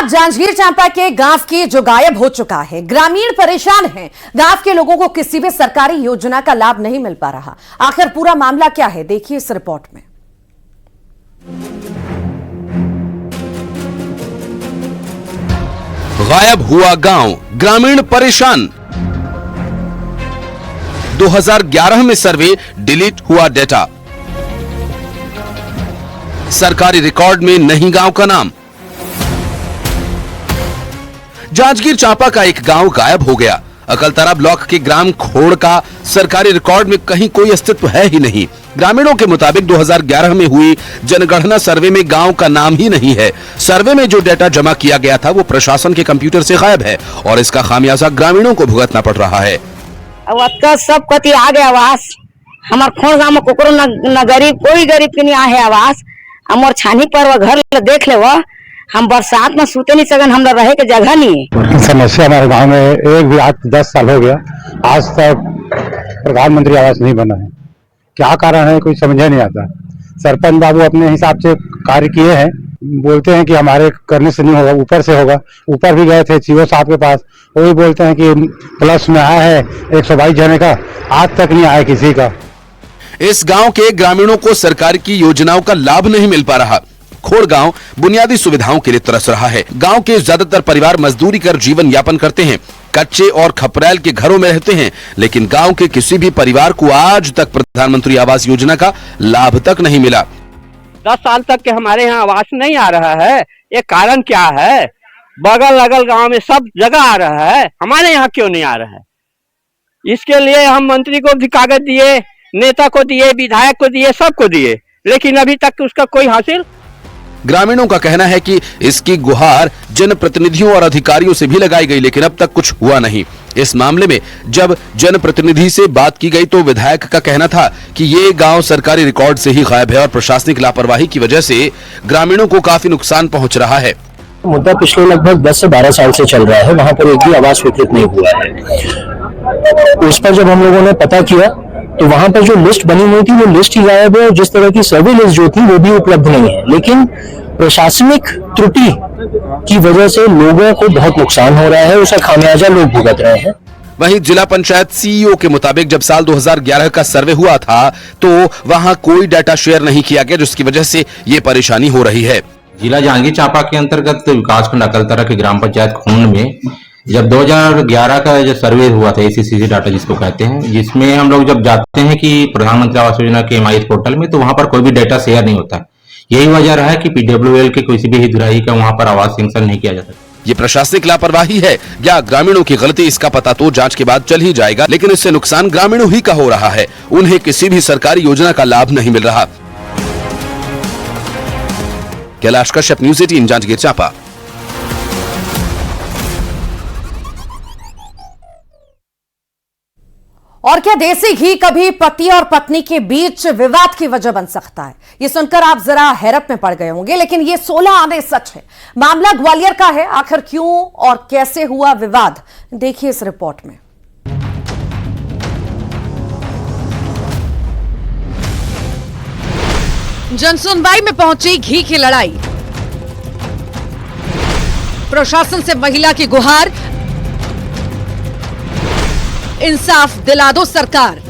बात जांजगीर चांपा के गांव की जो गायब हो चुका है। ग्रामीण परेशान हैं। गांव के लोगों को किसी भी सरकारी योजना का लाभ नहीं मिल पा रहा। आखिर पूरा मामला क्या है, देखिए इस रिपोर्ट में। गायब हुआ गांव, ग्रामीण परेशान। 2011 में सर्वे, डिलीट हुआ डेटा। सरकारी रिकॉर्ड में नहीं गांव का नाम। जांजगीर चांपा का एक गांव गायब हो गया। अकलतरा ब्लॉक के ग्राम खोड़ का सरकारी रिकॉर्ड में कहीं कोई अस्तित्व है ही नहीं। ग्रामीणों के मुताबिक 2011 में हुई जनगणना सर्वे में गांव का नाम ही नहीं है। सर्वे में जो डेटा जमा किया गया था वो प्रशासन के कंप्यूटर से गायब है और इसका खामियाजा ग्रामीणों को भुगतना पड़ रहा है। सब कति आ गया आवास। हमार खोड़ गाँव में कोकरो न गरीब, कोई गरीब के नहीं आए आवास। हमार छानी पर घर देख ले, हम बरसात में सूते नहीं सकन, हमरा रहे के जगह नहीं है। समस्या हमारे गांव में एक भी आज 10 साल हो गया, आज तक प्रधानमंत्री आवास नहीं बना है। क्या कारण है कोई समझ नहीं आता। सरपंच बाबू अपने हिसाब से कार्य किए हैं, बोलते हैं कि हमारे करने से नहीं होगा, ऊपर से होगा। ऊपर भी गए थे सीओ साहब के पास, वो भी बोलते हैं कि प्लस में आया है 122 जने का, आज तक नहीं आया किसी का। इस गांव के ग्रामीणों को सरकार की योजनाओं का लाभ नहीं मिल पा रहा। खोड़ गांव बुनियादी सुविधाओं के लिए तरस रहा है। गांव के ज्यादातर परिवार मजदूरी कर जीवन यापन करते हैं, कच्चे और खपरैल के घरों में रहते हैं, लेकिन गांव के किसी भी परिवार को आज तक प्रधानमंत्री आवास योजना का लाभ तक नहीं मिला। 10 साल तक के हमारे यहाँ आवास नहीं आ रहा है। ये कारण क्या है? बगल लगल गांव में सब जगह आ रहा है, हमारे यहाँ क्यों नहीं आ रहा है? इसके लिए हम मंत्री को भी कागज दिए, नेता को दिए, विधायक को दिए, सबको दिए, लेकिन अभी तक उसका कोई हासिल। ग्रामीणों का कहना है कि इसकी गुहार जनप्रतिनिधियों और अधिकारियों से भी लगाई गई, लेकिन अब तक कुछ हुआ नहीं। इस मामले में जब जनप्रतिनिधि से बात की गई तो विधायक का कहना था कि ये गांव सरकारी रिकॉर्ड से ही गायब है और प्रशासनिक लापरवाही की वजह से ग्रामीणों को काफी नुकसान पहुंच रहा है। मुद्दा पिछले लगभग 10 से 12 साल से चल रहा है। वहां पर एक भी आवास स्वीकृत नहीं हुआ है। उस पर जब हम लोगों ने पता किया तो वहां पर जो लिस्ट बनी हुई थी वो लिस्ट ही गायब है, और जिस तरह की सर्वे लिस्ट जो थी वो भी उपलब्ध नहीं है। लेकिन प्रशासनिक त्रुटि की वजह से लोगों को बहुत नुकसान हो रहा है, उसका खामियाजा लोग भुगत रहे हैं। वहीं जिला पंचायत सीईओ के मुताबिक जब साल 2011 का सर्वे हुआ था तो वहां कोई डाटा शेयर नहीं किया गया, जिसकी वजह से ये परेशानी हो रही है। जिला जांजगीर चांपा के अंतर्गत विकासखंड अकलतरा के ग्राम पंचायत खोंड में जब 2011 का जो सर्वे हुआ था, ACCC डाटा जिसको कहते हैं, जिसमें हम लोग जब जाते हैं कि प्रधानमंत्री आवास योजना के MIS पोर्टल में, तो वहां पर कोई भी डेटा शेयर नहीं होता है। यही वजह रहा है कि PWL के किसी भी हितग्राही का वहां पर आवास सैंक्शन नहीं किया जाता। ये प्रशासनिक लापरवाही है या ग्रामीणों की गलती, इसका पता तो जांच के बाद चल ही जाएगा, लेकिन इससे नुकसान ग्रामीणों ही का हो रहा है। उन्हें किसी भी सरकारी योजना का लाभ नहीं मिल रहा। कैलाश कश्यप, न्यूज़ 18, जांजगीर चांपा। और क्या देसी घी कभी पति और पत्नी के बीच विवाद की वजह बन सकता है? ये सुनकर आप जरा हैरत में पड़ गए होंगे, लेकिन ये 16 आने सच है। मामला ग्वालियर का है। आखिर क्यों और कैसे हुआ विवाद, देखिए इस रिपोर्ट में। जनसुनवाई में पहुंची घी की लड़ाई। प्रशासन से महिला की गुहार, इंसाफ दिला दो सरकार।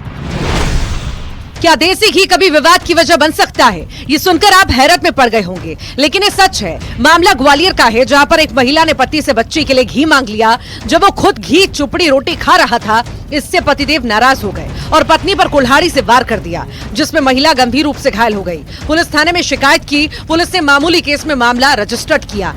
क्या देसी घी कभी विवाद की वजह बन सकता है? ये सुनकर आप हैरत में पड़ गए होंगे, लेकिन ये सच है। मामला ग्वालियर का है, जहां पर एक महिला ने पति से बच्चे के लिए घी मांग लिया। जब वो खुद घी चुपड़ी रोटी खा रहा था, इससे पतिदेव नाराज हो गए और पत्नी पर कुल्हाड़ी से वार कर दिया, जिसमें महिला गंभीर रूप से घायल हो गई। पुलिस थाने में शिकायत की। पुलिस ने मामूली केस में मामला रजिस्टर्ड किया।